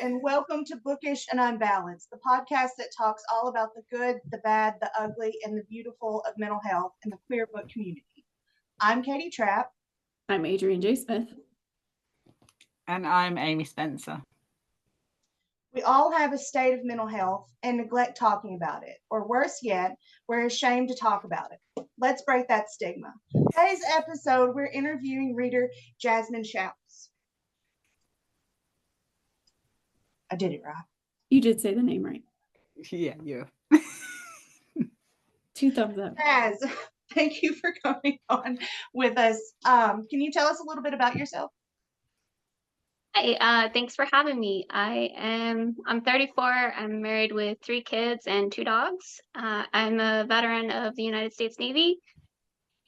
and welcome to Bookish and Unbalanced, the podcast that talks all about the good, the bad, the ugly, and the beautiful of mental health in the queer book community. I'm Katie Trapp. I'm Adrienne J. Smith. And I'm Amy Spencer. We all have a state of mental health and neglect talking about it, or worse yet, we're ashamed to talk about it. Let's break that stigma. Today's episode, we're interviewing reader Jazz Shouse. I did it right. You did say the name right. Yeah. 2 thumbs up. Jazz, thank you for coming on with us. Can you tell us a little bit about yourself? Hi, thanks for having me. I'm 34. I'm married with 3 kids and 2 dogs. I'm a veteran of the United States Navy,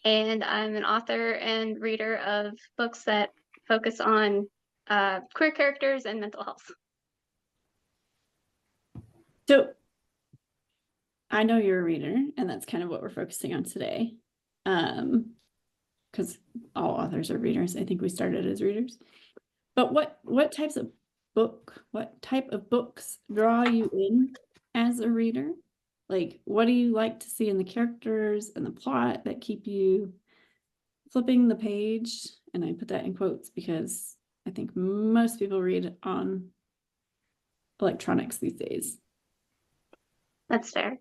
and I'm an author and reader of books that focus on queer characters and mental health. So I know you're a reader, and that's kind of what we're focusing on today. Because all authors are readers. I think we started as readers. But what type of books draw you in as a reader? Like, what do you like to see in the characters and the plot that keep you flipping the page? And I put that in quotes because I think most people read on electronics these days. That's fair.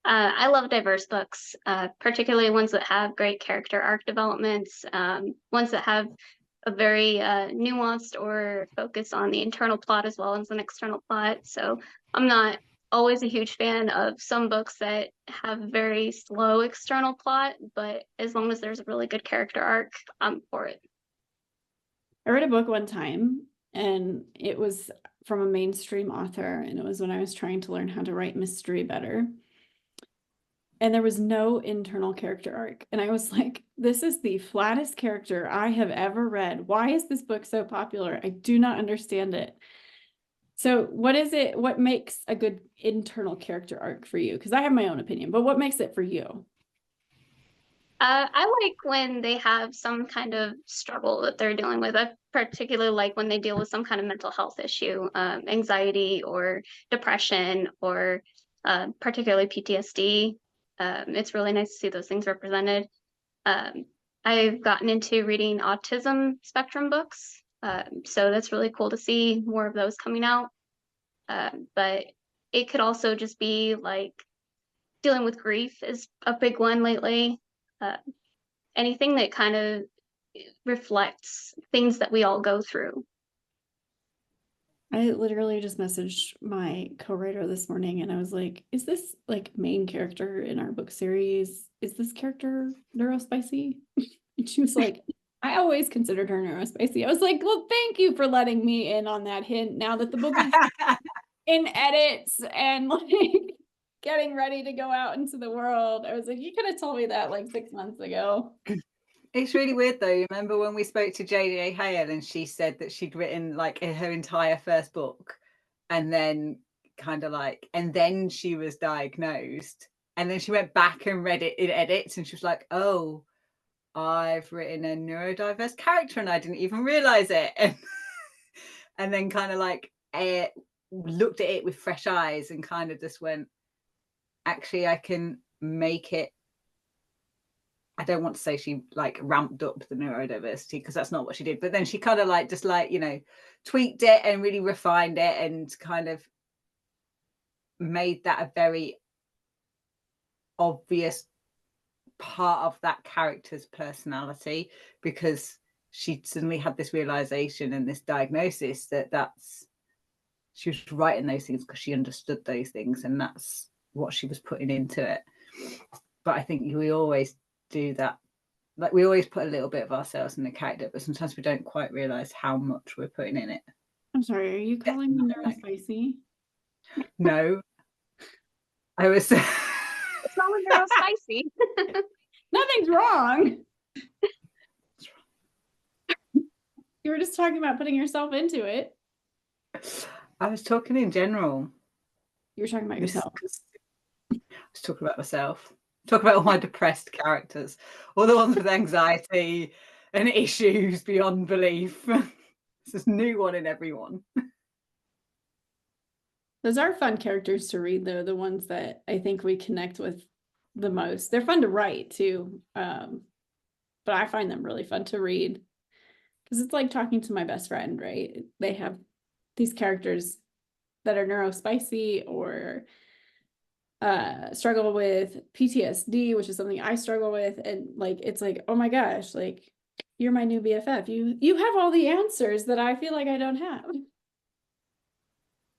I love diverse books, particularly ones that have great character arc developments, ones that have a very nuanced or focus on the internal plot as well as an external plot. So I'm not always a huge fan of some books that have very slow external plot, but as long as there's a really good character arc, I'm for it. I read a book one time, and it was from a mainstream author, and it was when I was trying to learn how to write mystery better. And there was no internal character arc. And I was like, this is the flattest character I have ever read. Why is this book so popular? I do not understand it. So what is it? What makes a good internal character arc for you? Because I have my own opinion, but what makes it for you? I like when they have some kind of struggle that they're dealing with. I particularly like when they deal with some kind of mental health issue, anxiety or depression or particularly PTSD. It's really nice to see those things represented. I've gotten into reading autism spectrum books, so that's really cool to see more of those coming out. But it could also just be like dealing with grief is a big one lately. Anything that kind of reflects things that we all go through. I literally just messaged my co-writer this morning, and I was like, is this like main character in our book series? Is this character neurospicy? And she was like, I always considered her neurospicy. I was like, well, thank you for letting me in on that hint now that the book is in edits and like getting ready to go out into the world. I was like, you could have told me that like 6 months ago. It's really weird though. You remember when we spoke to J.D.A. Hale and she said that she'd written like her entire first book and then and then she was diagnosed and then she went back and read it in edits and she was like, oh, I've written a neurodiverse character and I didn't even realize it. And then kind of like looked at it with fresh eyes and kind of just went, actually, I can make it. I don't want to say she like ramped up the neurodiversity because that's not what she did. But then she kind of like just like, you know, tweaked it and really refined it and kind of made that a very obvious part of that character's personality because she suddenly had this realization and this diagnosis she was writing those things because she understood those things and that's what she was putting into it. But I think we always do that, like we always put a little bit of ourselves in the character, but sometimes we don't quite realize how much we're putting in it. I'm sorry, are you calling me neurospicy? No, I was. It's not neurospicy. Nothing's wrong. You were just talking about putting yourself into it. I was talking in general. You were talking about yourself. I was talking about myself. Talk about all my depressed characters, all the ones with anxiety and issues beyond belief. There's a new one in everyone. Those are fun characters to read, though, the ones that I think we connect with the most. They're fun to write too, but I find them really fun to read because it's like talking to my best friend, right? They have these characters that are neurospicy or struggle with PTSD, which is something I struggle with, and like it's like, oh my gosh, like you're my new BFF. You have all the answers that I feel like I don't have.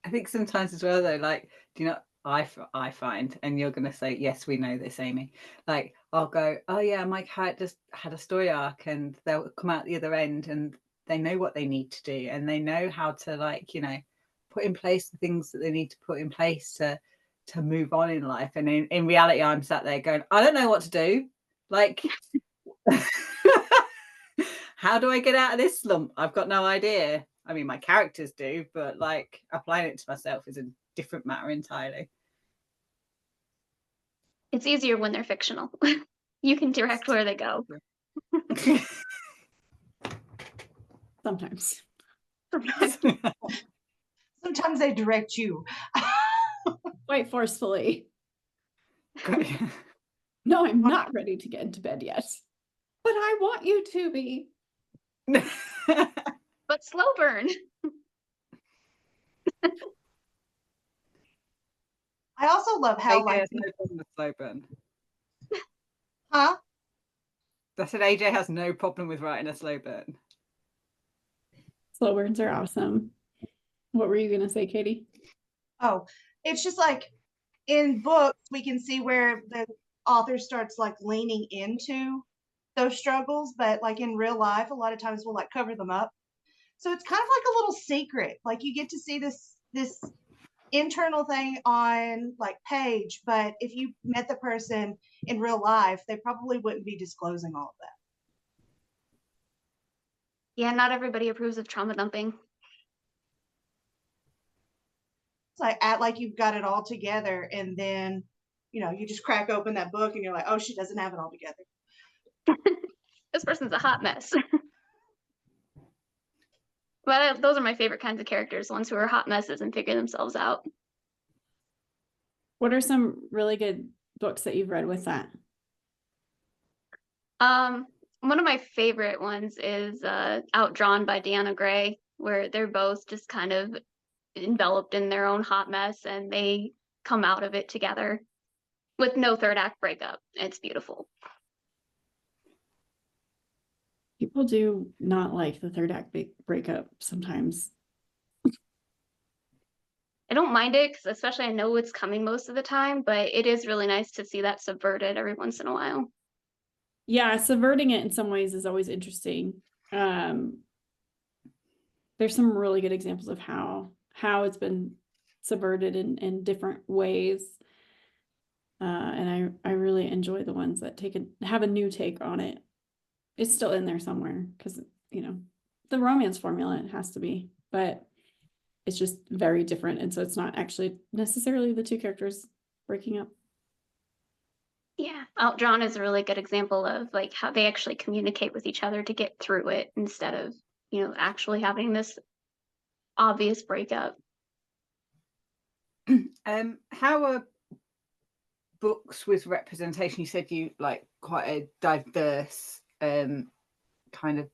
I think sometimes as well though, like, do you know, I find, and you're gonna say, yes, we know this, Amy. Like, I'll go, oh yeah, my cat just had a story arc, and they'll come out the other end, and they know what they need to do, and they know how to, like, you know, put in place the things that they need to put in place to move on in life. And in reality, I'm sat there going, I don't know what to do. Like, how do I get out of this slump? I've got no idea. I mean, my characters do, but like applying it to myself is a different matter entirely. It's easier when they're fictional. You can direct where they go. Sometimes. Sometimes they direct you. Quite forcefully. No, I'm not ready to get into bed yet. But I want you to be. But slow burn. I also love how, AJ like, has no problem with slow burn. huh? I said AJ has no problem with writing a slow burn. Slow burns are awesome. What were you gonna say, Katie? Oh, it's just like in books, we can see where the author starts like leaning into those struggles, but like in real life, a lot of times we'll like cover them up. So it's kind of like a little secret. Like you get to see this internal thing on like page, but if you met the person in real life, they probably wouldn't be disclosing all of that. Yeah, not everybody approves of trauma dumping. It's like act like you've got it all together, and then you just crack open that book and you're like, oh, she doesn't have it all together. This person's a hot mess. But those are my favorite kinds of characters, the ones who are hot messes and figure themselves out. What are some really good books that you've read with that? One of my favorite ones is Outdrawn by Deanna Gray, where they're both just kind of enveloped in their own hot mess and they come out of it together with no third act breakup. It's beautiful. People do not like the third act breakup sometimes. I don't mind it because especially I know it's coming most of the time, but it is really nice to see that subverted every once in a while. Yeah, subverting it in some ways is always interesting. There's some really good examples of how it's been subverted in different ways. And I really enjoy the ones that have a new take on it. It's still in there somewhere because, the romance formula, it has to be, but it's just very different. And so it's not actually necessarily the two characters breaking up. Yeah, Outdrawn is a really good example of like how they actually communicate with each other to get through it instead of, actually having this obvious breakup. How are books with representation? You said you like quite a diverse kind of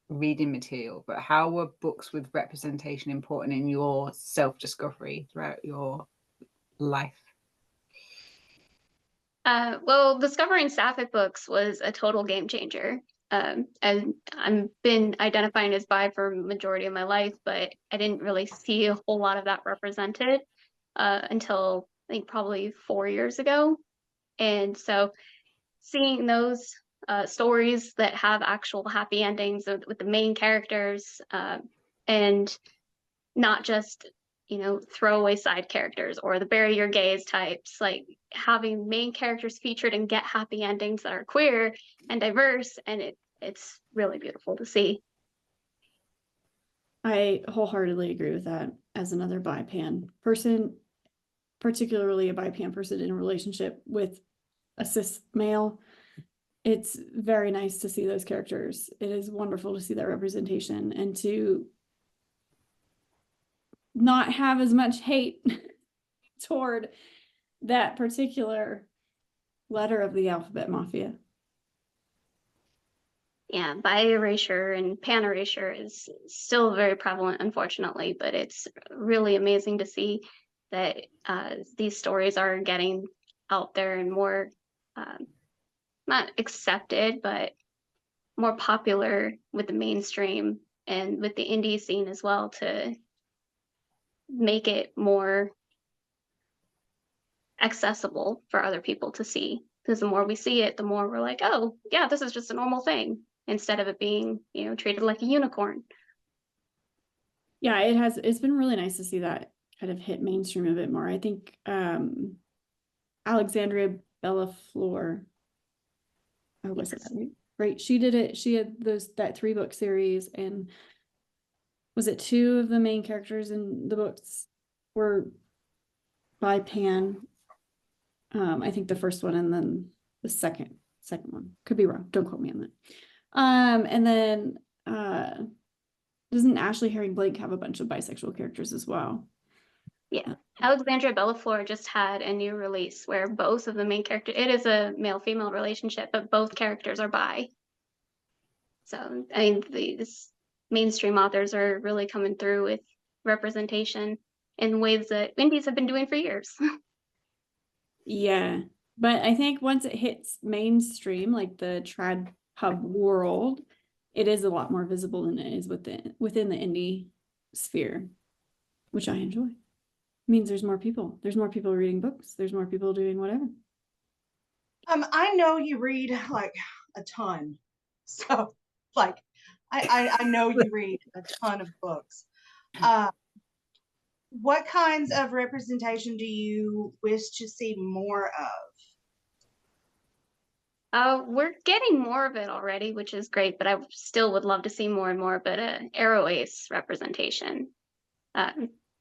reading material, but how were books with representation important in your self-discovery throughout your life? Well, discovering sapphic books was a total game changer. And I've been identifying as bi for a majority of my life, but I didn't really see a whole lot of that represented until I think probably 4 years ago. And so seeing those stories that have actual happy endings with the main characters and not just throwaway side characters or the bury your gays types, like having main characters featured and get happy endings that are queer and diverse, and it's really beautiful to see. I wholeheartedly agree with that as another bi-pan person, particularly a bi-pan person in a relationship with a cis male. It's very nice to see those characters. It is wonderful to see that representation and to not have as much hate toward that particular letter of the alphabet mafia. Yeah, bi erasure and pan erasure is still very prevalent, unfortunately, but it's really amazing to see that these stories are getting out there and more, not accepted, but more popular with the mainstream and with the indie scene as well, to make it more accessible for other people to see. Because the more we see it, the more we're like, oh, yeah, this is just a normal thing, instead of it being, treated like a unicorn. Yeah, it's been really nice to see that kind of hit mainstream a bit more. I think Alexandria Bellafleur, oh, was it that right? Right, she did it. She had that 3-book series, and was it 2 of the main characters in the books were by pan? I think the first one, and then the second one. Could be wrong. Don't quote me on that. And then doesn't Ashley Herring Blake have a bunch of bisexual characters as well? Yeah, Alexandria Bellafleur just had a new release where both of the main characters, it is a male-female relationship, but both characters are bi. So, I mean, these mainstream authors are really coming through with representation in ways that indies have been doing for years. Yeah, but I think once it hits mainstream, like the trad pub world, it is a lot more visible than it is within the indie sphere, which I enjoy. It means there's more people. There's more people reading books. There's more people doing whatever. I know you read like a ton, so like I know you read a ton of books. What kinds of representation do you wish to see more of? We're getting more of it already, which is great, but I still would love to see more and more of it. Arrow ace representation.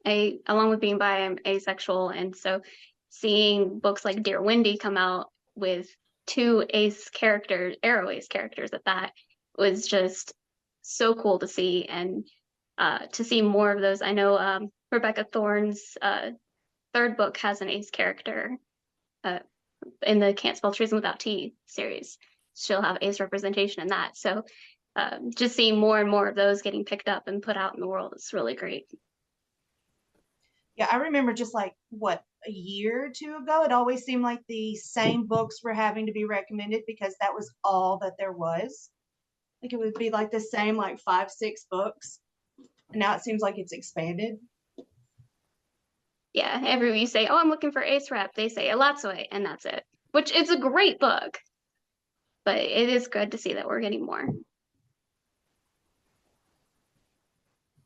Along with being bi, I'm asexual, and so seeing books like Dear Windy come out with 2 arrow ace characters at that, was just so cool to see, and to see more of those. I know Rebecca Thorne's 3rd book has an ace character in the Can't Spell Treason Without T series. She'll have ace representation in that. So just seeing more and more of those getting picked up and put out in the world is really great. Yeah, I remember just like a year or 2 ago, it always seemed like the same books were having to be recommended because that was all that there was. Like it would be like the same like 5, 6 books. And now it seems like it's expanded. Yeah, every you say, oh, I'm looking for ace rep, they say Elatsue, and that's it. Which is a great book. But it is good to see that we're getting more.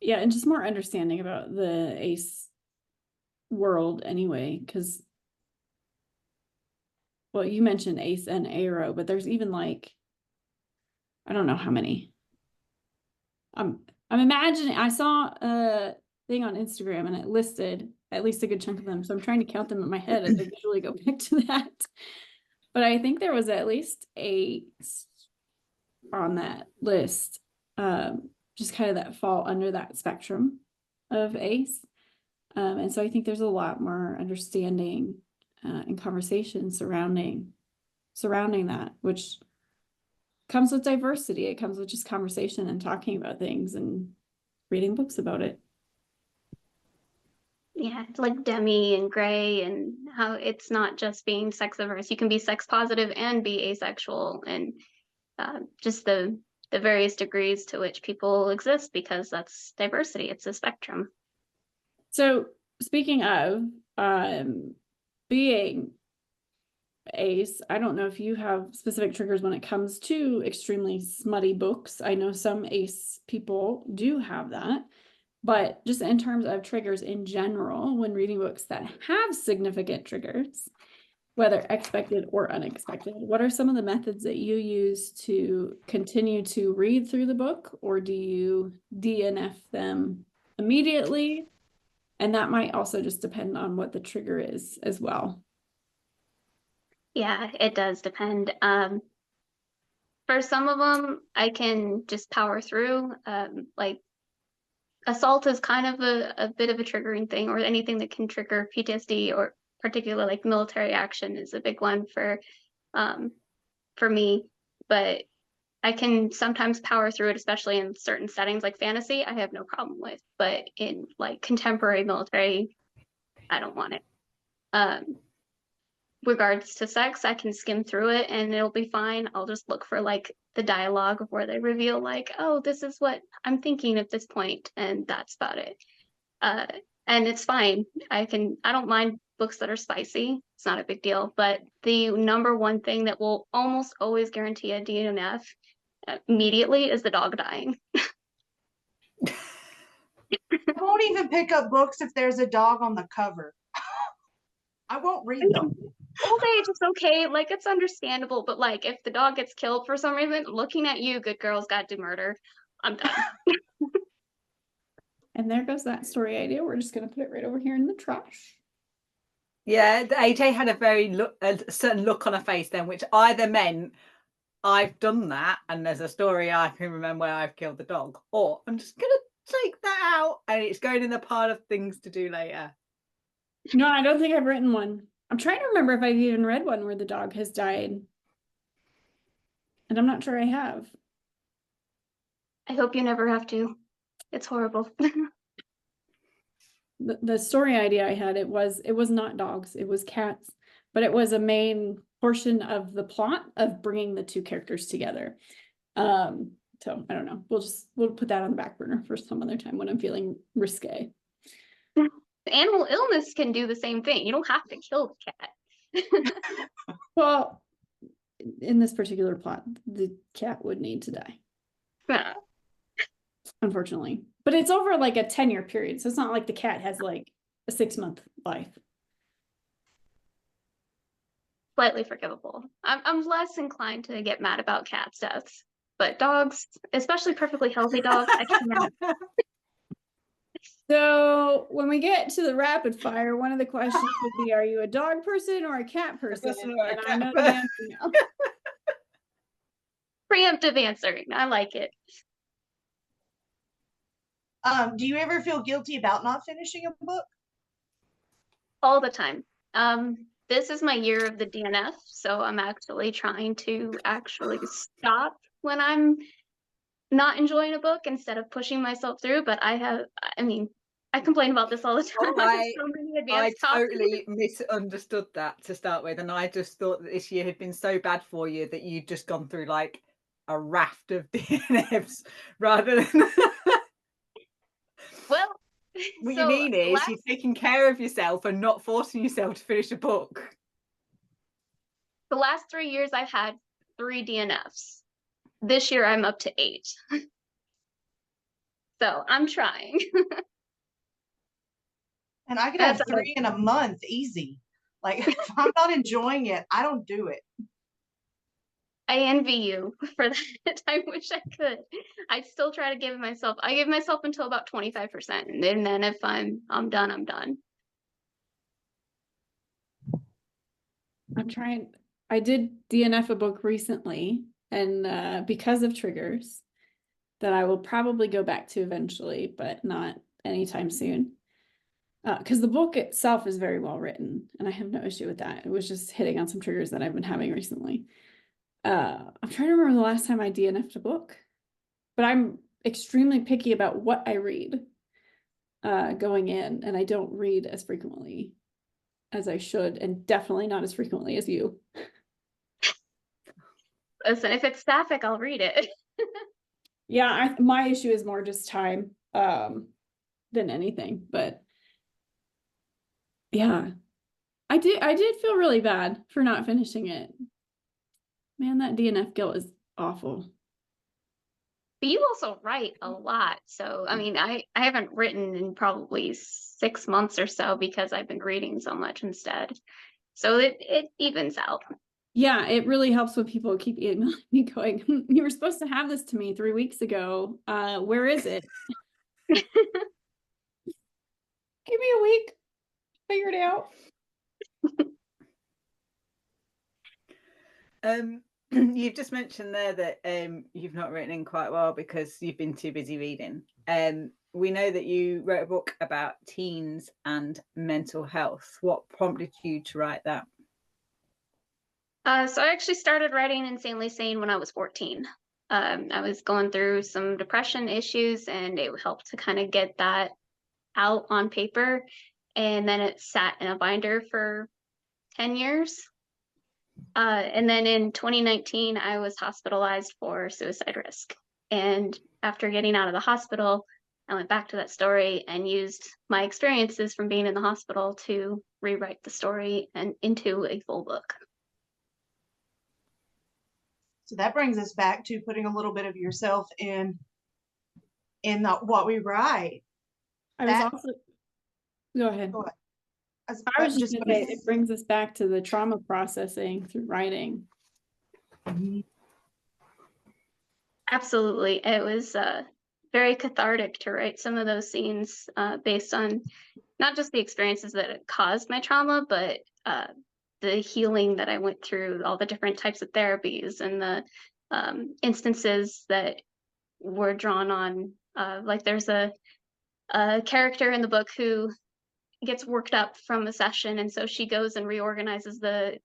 Yeah, and just more understanding about the ace world anyway, because, well, you mentioned ace and arrow, but there's even like, I don't know how many. I'm imagining, I saw a thing on Instagram and it listed at least a good chunk of them, so I'm trying to count them in my head as I usually go back to that. But I think there was at least 8 on that list, just kind of that fall under that spectrum of ace. And so I think there's a lot more understanding and conversation surrounding that, which comes with diversity. It comes with just conversation and talking about things and reading books about it. Yeah, like Demi and Gray, and how it's not just being sex averse. You can be sex positive and be asexual, and just the various degrees to which people exist, because that's diversity. It's a spectrum. So speaking of being ace, I don't know if you have specific triggers when it comes to extremely smutty books. I know some ace people do have that, but just in terms of triggers in general, when reading books that have significant triggers, whether expected or unexpected, what are some of the methods that you use to continue to read through the book, or do you DNF them immediately? And that might also just depend on what the trigger is as well. Yeah, it does depend. For some of them, I can just power through. Like assault is kind of a bit of a triggering thing, or anything that can trigger PTSD, or particularly like military action is a big one for me. But I can sometimes power through it, especially in certain settings like fantasy. I have no problem with, but in like contemporary military, I don't want it. Regards to sex, I can skim through it and it'll be fine. I'll just look for like the dialogue of where they reveal like, oh, this is what I'm thinking at this point, and that's about it. Uh, and it's fine. I don't mind books that are spicy. It's not a big deal. But the number one thing that will almost always guarantee a DNF immediately is the dog dying. I won't even pick up books if there's a dog on the cover. I won't read them. Old age is okay, like it's understandable, but like if the dog gets killed for some reason, looking at you, good girl's got to do murder. I'm done. And there goes that story idea. We're just going to put it right over here in the trash. Yeah, AJ had a certain look on her face then, which either meant I've done that and there's a story I can remember where I've killed the dog, or I'm just going to take that out and it's going in the pile of things to do later. No, I don't think I've written one. I'm trying to remember if I've even read one where the dog has died. And I'm not sure I have. I hope you never have to. It's horrible. The story idea I had, it was not dogs, it was cats, but it was a main portion of the plot of bringing the two characters together. So I don't know. We'll put that on the back burner for some other time when I'm feeling risque. Animal illness can do the same thing. You don't have to kill the cat. Well, in this particular plot, the cat would need to die. Yeah. Unfortunately. But it's over like a 10-year period, so it's not like the cat has like a 6-month life. Slightly forgivable. I'm less inclined to get mad about cats' deaths, but dogs, especially perfectly healthy dogs, I can't. So when we get to the rapid fire, one of the questions would be, are you a dog person or a cat person? And I know the answer now. Preemptive answering. I like it. Do you ever feel guilty about not finishing a book? All the time. This is my year of the DNF, so I'm actually trying to stop when I'm not enjoying a book instead of pushing myself through. But I complain about this all the time. Oh, So many advanced I topics. totally misunderstood that to start with, and I just thought that this year had been so bad for you that you'd just gone through like a raft of DNFs rather than Well, what so you mean is you're taking care of yourself and not forcing yourself to finish a book. the last 3 years I've had 3 DNFs. This year I'm up to 8. So I'm trying. And I could have 3 in a month, easy. Like if I'm not enjoying it, I don't do it. I envy you for that. I wish I could. I still try to give myself. I give myself until about 25%, and then if I'm done, I'm done. I'm trying. I did DNF a book recently, and because of triggers that I will probably go back to eventually, but not anytime soon. Because the book itself is very well written, and I have no issue with that. It was just hitting on some triggers that I've been having recently. I'm trying to remember the last time I DNF'd a book, but I'm extremely picky about what I read going in, and I don't read as frequently as I should, and definitely not as frequently as you. Listen, if it's sapphic, I'll read it. Yeah, my issue is more just time than anything, but yeah, I did feel really bad for not finishing it. Man, that DNF guilt is awful. But you also write a lot. So, I mean, I haven't written in probably 6 months or so because I've been reading so much instead. So it evens out. Yeah, it really helps when people keep emailing me going, you were supposed to have this to me 3 weeks ago. Where is it? Give me a week. Figure it out. you've just mentioned there that you've not written in quite a while because you've been too busy reading. We know that you wrote a book about teens and mental health. What prompted you to write that? So I actually started writing Insanely Sane when I was 14. I was going through some depression issues, and it helped to kind of get that out on paper. And then it sat in a binder for 10 years. And then in 2019, I was hospitalized for suicide risk. And after getting out of the hospital, I went back to that story and used my experiences from being in the hospital to rewrite the story and into a full book. So that brings us back to putting a little bit of yourself in what we write. I was also, go ahead. Go ahead. I was just gonna say, it brings us back to the trauma processing through writing. Absolutely. It was very cathartic to write some of those scenes based on not just the experiences that caused my trauma, but the healing that I went through, all the different types of therapies and the instances that were drawn on. Like there's a character in the book who gets worked up from a session, and so she goes and reorganizes the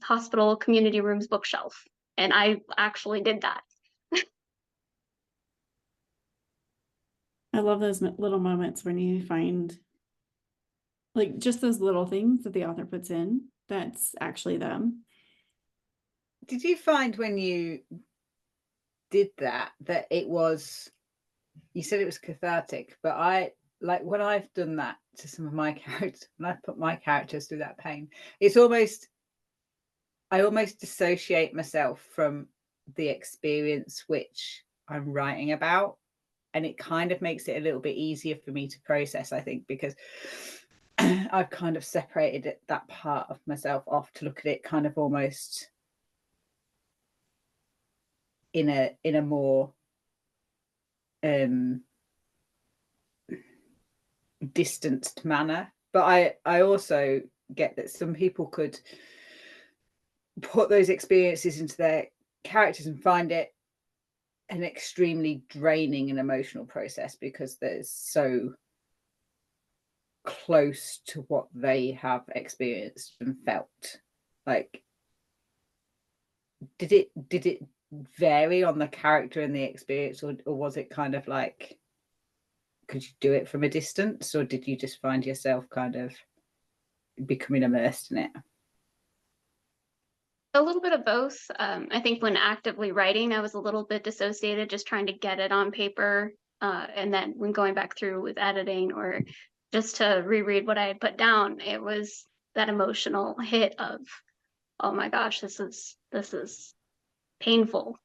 hospital community room's bookshelf, and I actually did that. I love those little moments when you find like just those little things that the author puts in that's actually them. Did you find when you did that it was, you said it was cathartic, but I like when I've done that to some of my characters, when I've put my characters through that pain, it's almost, I almost dissociate myself from the experience which I'm writing about, and it kind of makes it a little bit easier for me to process, I think, because I've kind of separated that part of myself off to look at it kind of almost in a more distanced manner. But I also get that some people could put those experiences into their characters and find it an extremely draining and emotional process because they're so close to what they have experienced and felt. Like, did it vary on the character and the experience, or was it kind of like, could you do it from a distance, or did you just find yourself kind of becoming immersed in it? A little bit of both. I think when actively writing, I was a little bit dissociated, just trying to get it on paper. And then when going back through with editing or just to reread what I had put down, it was that emotional hit of, oh my gosh, this is painful.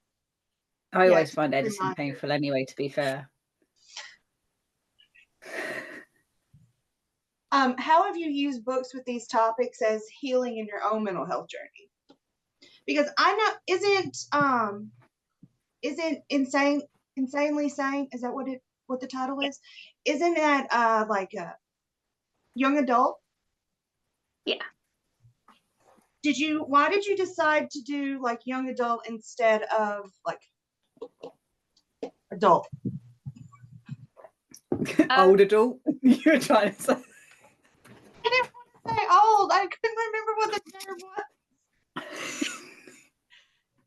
I always find editing painful anyway, to be fair. How have you used books with these topics as healing in your own mental health journey? Because I know, isn't insanely sane? Is that what the title is? Isn't that like a young adult? Yeah. Why did you decide to do like young adult instead of like adult? Old adult? You're trying to say. I didn't want to say old. I couldn't remember what the term was.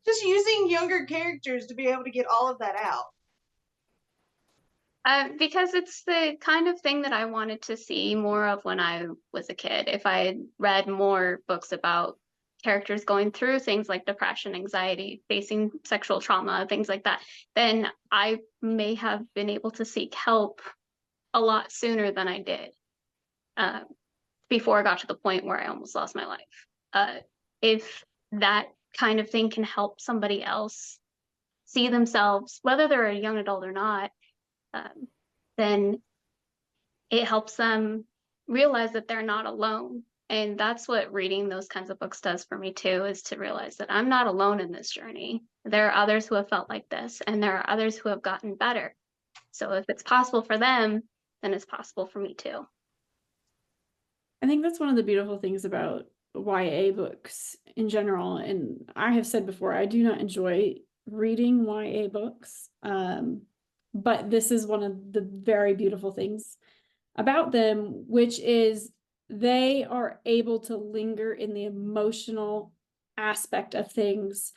Just using younger characters to be able to get all of that out. Because it's the kind of thing that I wanted to see more of when I was a kid. If I had read more books about characters going through things like depression, anxiety, facing sexual trauma, things like that, then I may have been able to seek help a lot sooner than I did before I got to the point where I almost lost my life. If that kind of thing can help somebody else see themselves, whether they're a young adult or not, then it helps them realize that they're not alone. And that's what reading those kinds of books does for me too, is to realize that I'm not alone in this journey. There are others who have felt like this, and there are others who have gotten better. So if it's possible for them, then it's possible for me too. I think that's one of the beautiful things about YA books in general. And I have said before, I do not enjoy reading YA books. But this is one of the very beautiful things about them, which is they are able to linger in the emotional aspect of things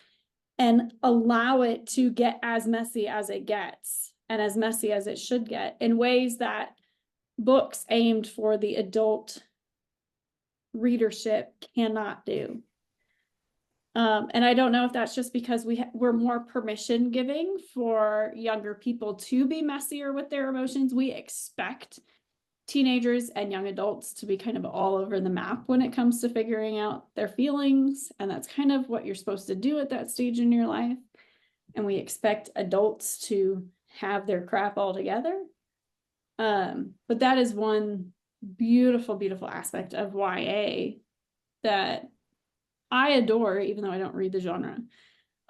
and allow it to get as messy as it gets and as messy as it should get in ways that books aimed for the adult readership cannot do. And I don't know if that's just because we're more permission giving for younger people to be messier with their emotions. We expect teenagers and young adults to be kind of all over the map when it comes to figuring out their feelings. And that's kind of what you're supposed to do at that stage in your life. And we expect adults to have their crap all together. But that is one beautiful, beautiful aspect of YA that I adore, even though I don't read the genre.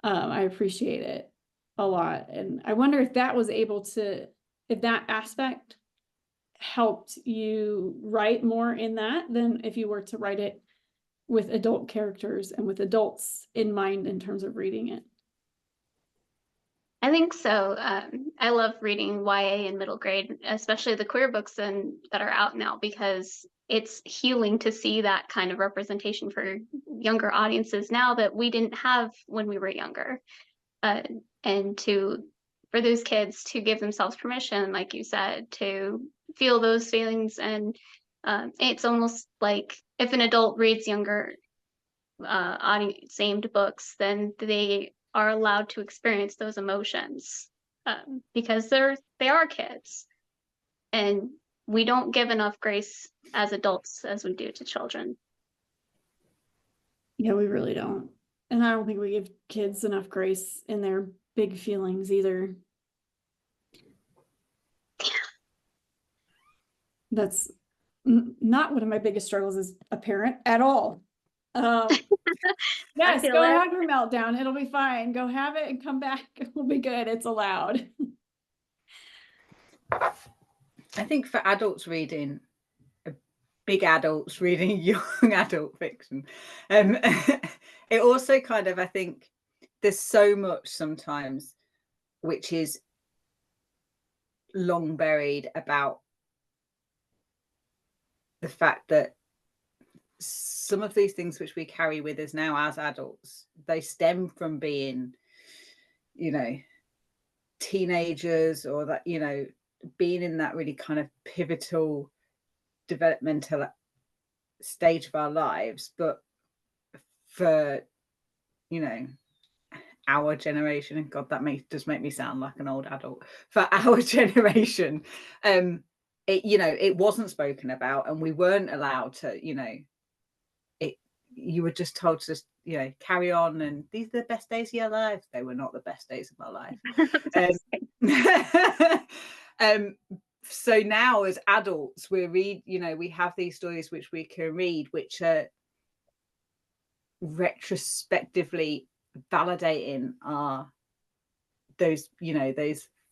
I appreciate it a lot. And I wonder if that was able to, if that aspect helped you write more in that than if you were to write it with adult characters and with adults in mind in terms of reading it. I think so. I love reading YA in middle grade, especially the queer books that are out now, because it's healing to see that kind of representation for younger audiences now that we didn't have when we were younger. And for those kids to give themselves permission, like you said, to feel those feelings. And it's almost like if an adult reads younger audience-aimed books, then they are allowed to experience those emotions because they are kids, and we don't give enough grace as adults as we do to children. Yeah, we really don't. And I don't think we give kids enough grace in their big feelings either. That's not one of my biggest struggles as a parent at all. Yes, go have your meltdown. It'll be fine. Go have it and come back. It'll be good. It's allowed. I think for adults reading, big adults reading young adult fiction, it also kind of, I think there's so much sometimes which is long buried about the fact that some of these things which we carry with us now as adults, they stem from being, teenagers, or that, being in that really kind of pivotal developmental stage of our lives. But for, our generation, and God, that does make me sound like an old adult. For our generation, it wasn't spoken about, and we weren't allowed to, you were just told to just, carry on, and these are the best days of your life. They were not the best days of my life. So now as adults, we have these stories which we can read, which are retrospectively validating those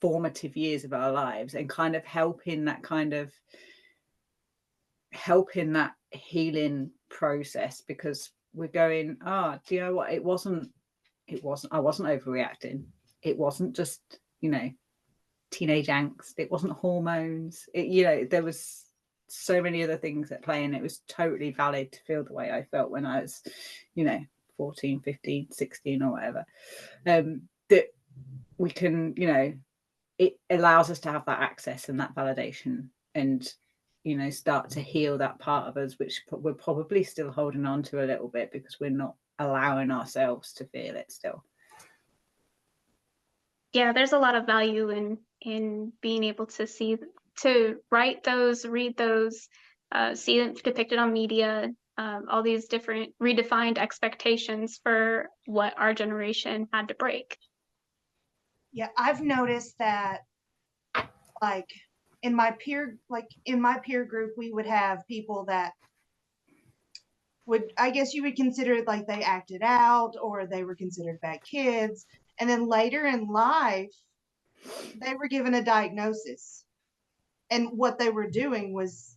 formative years of our lives, and kind of helping that healing process, because we're going, do you know what, I wasn't overreacting. It wasn't just teenage angst. It wasn't hormones. There was so many other things at play, and it was totally valid to feel the way I felt when I was 14, 15, 16 or whatever. That we can, it allows us to have that access and that validation, and start to heal that part of us which we're probably still holding on to a little bit, because we're not allowing ourselves to feel it still. Yeah, there's a lot of value in being able to write those, read those, see them depicted on media, all these different redefined expectations for what our generation had to break. Yeah, I've noticed that, like in my peer group, we would have people that would, I guess you would consider it like they acted out, or they were considered bad kids. And then later in life, they were given a diagnosis. And what they were doing was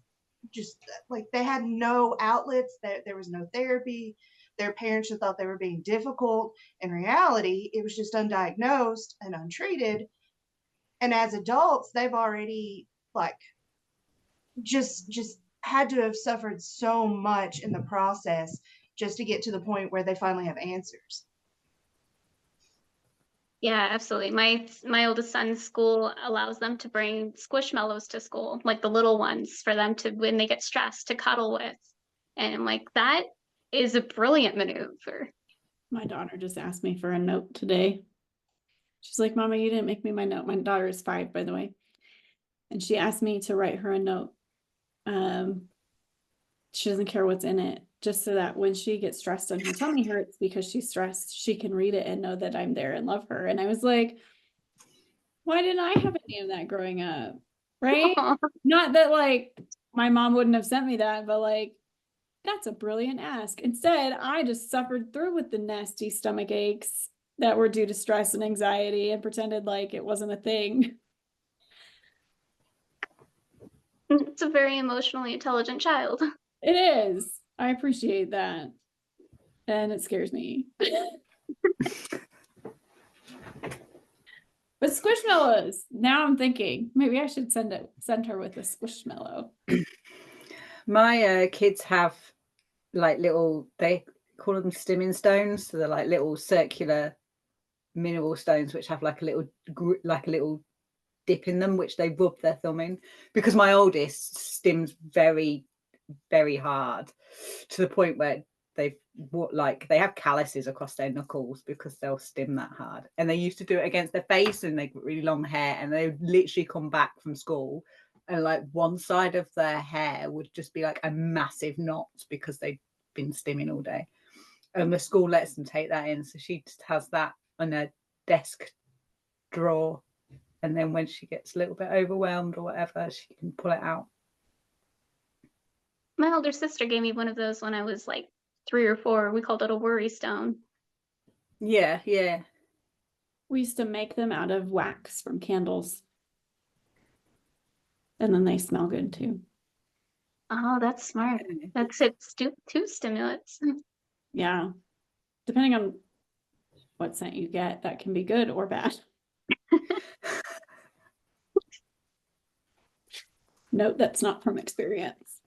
just like they had no outlets, there was no therapy. Their parents just thought they were being difficult. In reality, it was just undiagnosed and untreated. And as adults, they've already like just had to have suffered so much in the process just to get to the point where they finally have answers. Yeah, absolutely. My oldest son's school allows them to bring squishmallows to school, like the little ones for them to, when they get stressed, to cuddle with. And I'm like, that is a brilliant maneuver. My daughter just asked me for a note today. She's like, Mama, you didn't make me my note. My daughter is 5, by the way. And she asked me to write her a note. She doesn't care what's in it, just so that when she gets stressed and her tummy hurts because she's stressed, she can read it and know that I'm there and love her. And I was like, why didn't I have any of that growing up? Right? Not that like my mom wouldn't have sent me that, but like, that's a brilliant ask. Instead, I just suffered through with the nasty stomach aches that were due to stress and anxiety and pretended like it wasn't a thing. It's a very emotionally intelligent child. It is. I appreciate that. And it scares me. But squishmallows. Now I'm thinking maybe I should send her with a squishmallow. My kids have like little, they call them stimming stones. So they're like little circular mineral stones which have like a little dip in them, which they rub their thumb in, because my oldest stims very, very hard to the point where they have calluses across their knuckles because they'll stim that hard. And they used to do it against their face, and they've got really long hair, and they would literally come back from school and like one side of their hair would just be like a massive knot because they'd been stimming all day. And the school lets them take that in, so she just has that on her desk drawer, and then when she gets a little bit overwhelmed or whatever, she can pull it out. My older sister gave me one of those when I was like 3 or 4. We called it a worry stone. Yeah. We used to make them out of wax from candles. And then they smell good too. Oh, that's smart. That's it's two stimulants. Yeah. Depending on what scent you get, that can be good or bad. Note that's not from experience.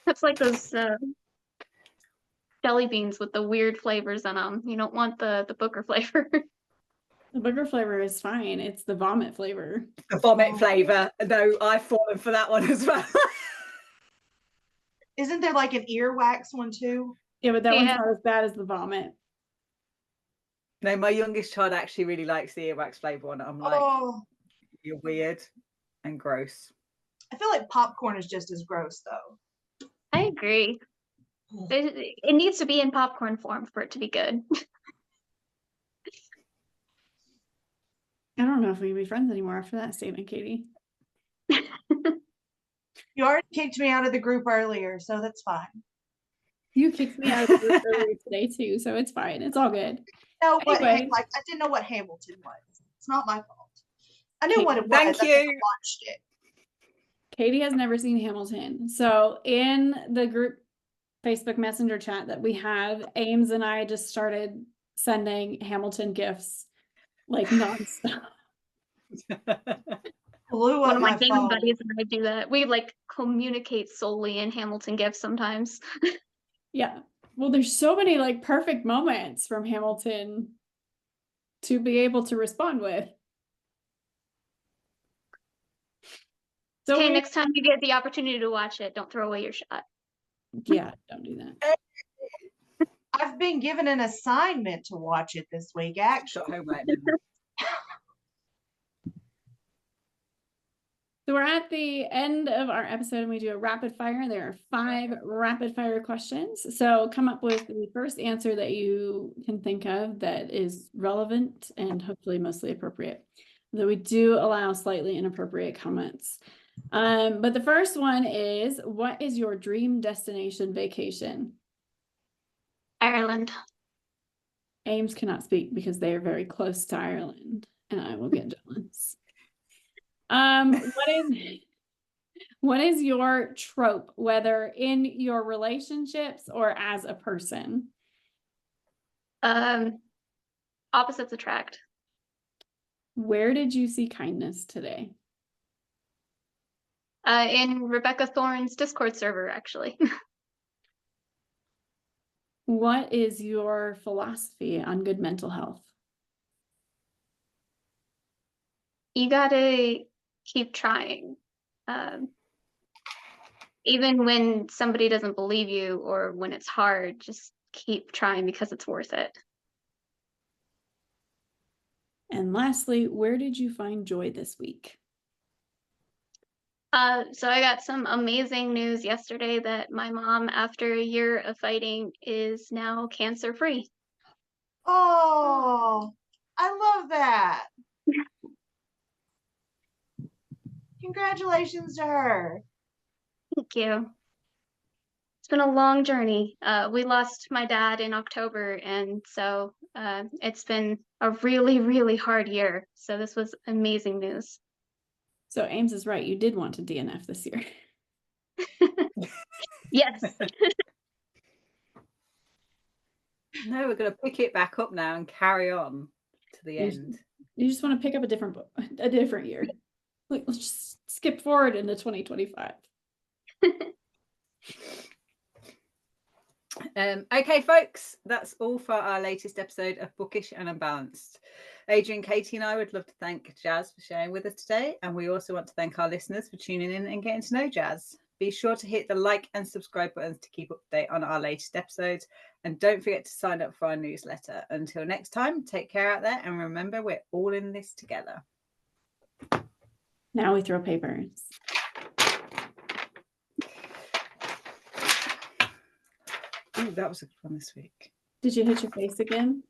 That's like those jelly beans with the weird flavors in them. You don't want the booger flavor. The booger flavor is fine. It's the vomit flavor. The vomit flavor. No, I've fallen for that one as well. Isn't there like an earwax one too? Yeah, but that one's not as bad as the vomit. No, my youngest child actually really likes the earwax flavor one. I'm like, you're weird and gross. I feel like popcorn is just as gross though. I agree. It needs to be in popcorn form for it to be good. I don't know if we can be friends anymore after that statement, Katie. You already kicked me out of the group earlier, so that's fine. You kicked me out of the group earlier today too, so it's fine. It's all good. No, but Anyway. like I didn't know what Hamilton was. It's not my fault. I knew what it was. Thank you. I watched it. Katie has never seen Hamilton. So in the group Facebook Messenger chat that we have, Ames and I just started sending Hamilton gifts like nonstop. Blew One up of my my gaming phone. buddies and I do that. We like communicate solely in Hamilton gifts sometimes. Yeah. Well, there's so many like perfect moments from Hamilton to be able to respond with. So Okay, next time you get the opportunity to watch it, don't throw away your shot. Yeah, don't do that. I've been given an assignment to watch it this week, actually. So we're at the end of our episode and we do a rapid fire. There are 5 rapid fire questions. So come up with the first answer that you can think of that is relevant and hopefully mostly appropriate. Though we do allow slightly inappropriate comments. But the first one is, what is your dream destination vacation? Ireland. Ames cannot speak because they are very close to Ireland and I will get jealous. What is your trope, whether in your relationships or as a person? Opposites attract. Where did you see kindness today? In Rebecca Thorne's Discord server, actually. What is your philosophy on good mental health? You gotta keep trying. Even when somebody doesn't believe you or when it's hard, just keep trying because it's worth it. And lastly, where did you find joy this week? So I got some amazing news yesterday that my mom, after a year of fighting, is now cancer-free. Oh, I love that. Congratulations to her. Thank you. It's been a long journey. We lost my dad in October, and so it's been a really, really hard year. So this was amazing news. So Ames is right. You did want to DNF this year. Yes. No, we're going to pick it back up now and carry on to the end. You just want to pick up a different book, a different year. Like, let's just skip forward into 2025. Okay, folks, that's all for our latest episode of Bookish and Unbalanced. Adrian, Katie, and I would love to thank Jazz for sharing with us today, and we also want to thank our listeners for tuning in and getting to know Jazz. Be sure to hit the like and subscribe buttons to keep up to date on our latest episodes, and don't forget to sign up for our newsletter. Until next time, take care out there, and remember, we're all in this together. Now we throw papers. Ooh, that was a good one this week. Did you hit your face again?